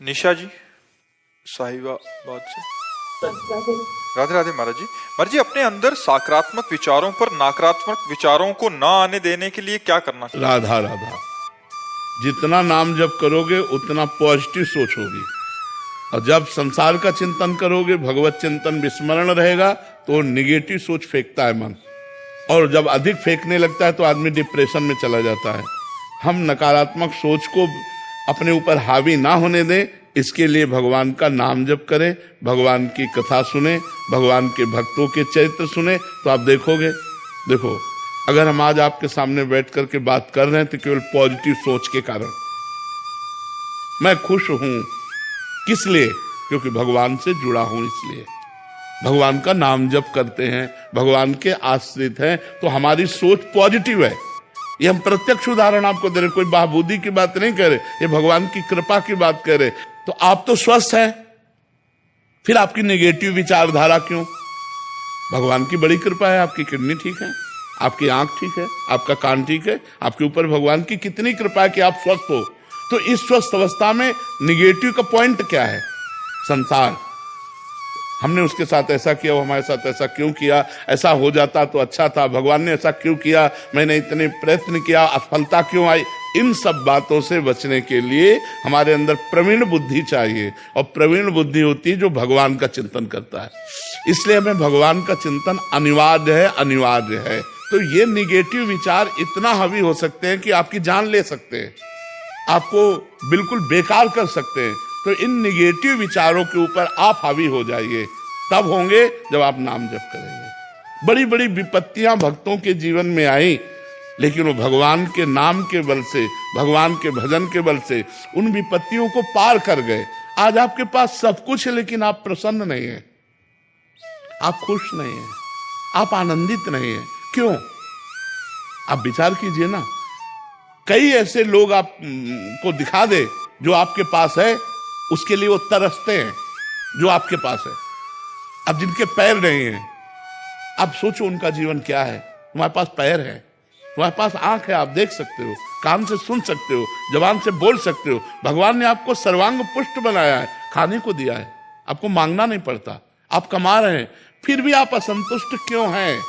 निशा जी साहिबाबाद से। राधे राधे महाराज जी। महाराज जी, अपने अंदर सकारात्मक विचारों पर नकारात्मक विचारों को ना आने देने के लिए क्या करना चाहिए? राधा राधा, जितना नाम जप करोगे उतना पॉजिटिव सोच होगी, और जब संसार का चिंतन करोगे, भगवत चिंतन विस्मरण रहेगा, तो निगेटिव सोच फेंकता है मन, और जब अधिक फेंकने लगता है तो आदमी डिप्रेशन में चला जाता है। हम नकारात्मक सोच को अपने ऊपर हावी ना होने दें, इसके लिए भगवान का नाम जप करें, भगवान की कथा सुने, भगवान के भक्तों के चरित्र सुने, तो आप देखोगे। देखो, अगर हम आज आपके सामने बैठ करके बात कर रहे हैं तो केवल पॉजिटिव सोच के कारण। मैं खुश हूं, किस लिए? क्योंकि भगवान से जुड़ा हूं, इसलिए भगवान का नाम जप करते हैं, भगवान के आश्रित हैं, तो हमारी सोच पॉजिटिव है। ये हम प्रत्यक्ष उदाहरण आपको दे रहे, कोई बहाबूदी की बात नहीं कर रहे, ये भगवान की कृपा की बात कर रहे। तो आप तो स्वस्थ हैं, फिर आपकी नेगेटिव विचारधारा क्यों? भगवान की बड़ी कृपा है, आपकी किडनी ठीक है, आपकी आंख ठीक है, आपका कान ठीक है, आपके ऊपर भगवान की कितनी कृपा है कि आप स्वस्थ हो। तो इस स्वस्थ अवस्था में निगेटिव का पॉइंट क्या है? संसार, हमने उसके साथ ऐसा किया, वो हमारे साथ ऐसा क्यों किया, ऐसा हो जाता तो अच्छा था, भगवान ने ऐसा क्यों किया, मैंने इतने प्रयत्न किया, असफलता क्यों आई। इन सब बातों से बचने के लिए हमारे अंदर प्रवीण बुद्धि चाहिए, और प्रवीण बुद्धि होती है जो भगवान का चिंतन करता है। इसलिए हमें भगवान का चिंतन अनिवार्य है, अनिवार्य है। तो ये निगेटिव विचार इतना हावी हो सकते हैं कि आपकी जान ले सकते हैं, आपको बिल्कुल बेकार कर सकते हैं। तो इन निगेटिव विचारों के ऊपर आप हावी हो जाइए, तब होंगे जब आप नाम जप करेंगे। बड़ी बड़ी विपत्तियां भक्तों के जीवन में आई, लेकिन वो भगवान के नाम के बल से, भगवान के भजन के बल से उन विपत्तियों को पार कर गए। आज आपके पास सब कुछ है, लेकिन आप प्रसन्न नहीं हैं, आप खुश नहीं हैं, आप आनंदित नहीं हैं। क्यों? आप विचार कीजिए ना, कई ऐसे लोग आप को दिखा दे जो आपके पास है, उसके लिए वो तरसते हैं जो आपके पास है। अब जिनके पैर नहीं हैं, आप सोचो उनका जीवन क्या है। तुम्हारे पास पैर है, तुम्हारे पास आंख है, आप देख सकते हो, कान से सुन सकते हो, जबान से बोल सकते हो, भगवान ने आपको सर्वांग पुष्ट बनाया है, खाने को दिया है, आपको मांगना नहीं पड़ता, आप कमा रहे हैं, फिर भी आप असंतुष्ट क्यों हैं?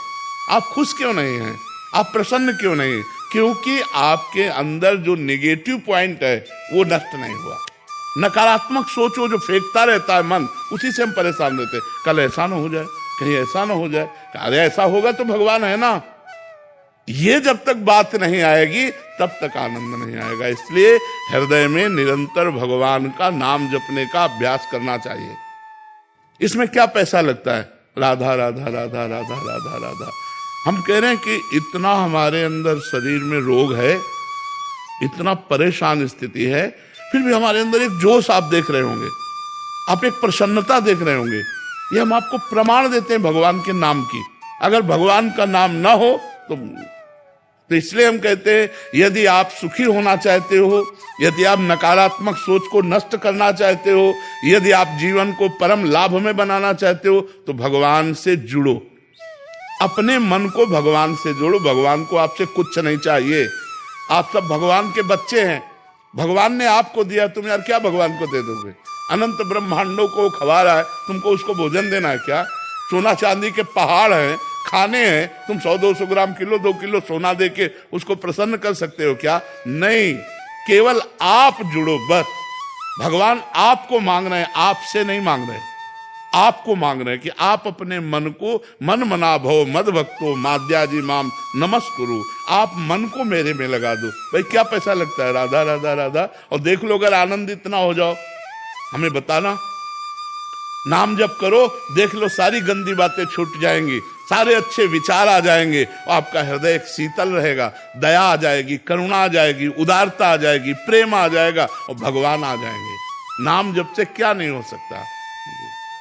आप खुश क्यों नहीं हैं? आप प्रसन्न क्यों नहीं? क्योंकि आपके अंदर जो नेगेटिव पॉइंट है वो नष्ट नहीं हुआ। नकारात्मक सोचो जो फेंकता रहता है मन, उसी से हम परेशान रहते हैं। कल ऐसा ना हो जाए, कहीं ऐसा ना हो जाए, अरे ऐसा होगा तो भगवान है ना। ये जब तक बात नहीं आएगी तब तक आनंद नहीं आएगा। इसलिए हृदय में निरंतर भगवान का नाम जपने का अभ्यास करना चाहिए। इसमें क्या पैसा लगता है? राधा राधा राधा राधा राधा राधा। हम कह रहे हैं कि इतना हमारे अंदर शरीर में रोग है, इतना परेशान स्थिति है, फिर भी हमारे अंदर एक जोश आप देख रहे होंगे, आप एक प्रसन्नता देख रहे होंगे। ये हम आपको प्रमाण देते हैं भगवान के नाम की। अगर भगवान का नाम ना हो तो इसलिए हम कहते हैं, यदि आप सुखी होना चाहते हो, यदि आप नकारात्मक सोच को नष्ट करना चाहते हो, यदि आप जीवन को परम लाभ में बनाना चाहते हो, तो भगवान से जुड़ो, अपने मन को भगवान से जोड़ो। भगवान को आपसे कुछ नहीं चाहिए, आप सब भगवान के बच्चे हैं। भगवान ने आपको दिया, तुम यार क्या भगवान को दे दोगे? अनंत ब्रह्मांडों को खवा रहा है, तुमको उसको भोजन देना है क्या? सोना चांदी के पहाड़ हैं, खाने हैं, तुम 100-200 ग्राम, किलो 2 किलो सोना दे के उसको प्रसन्न कर सकते हो क्या? नहीं, केवल आप जुड़ो बस। भगवान आपको मांग रहे हैं, आपसे नहीं मांग रहे, आपको मांग रहे हैं कि आप अपने मन को मन मना भव मद भक्तो माद्याजी माम नमस्कुरु। आप मन को मेरे में लगा दो। भाई क्या पैसा लगता है? राधा राधा राधा। और देख लो, अगर आनंदित ना हो जाओ, हमें बताना। नाम जप करो, देख लो सारी गंदी बातें छूट जाएंगी, सारे अच्छे विचार आ जाएंगे, और आपका हृदय एक शीतल रहेगा, दया आ जाएगी, करुणा आ जाएगी, उदारता आ जाएगी, प्रेम आ जाएगा, और भगवान आ जाएंगे। नाम जप से क्या नहीं हो सकता।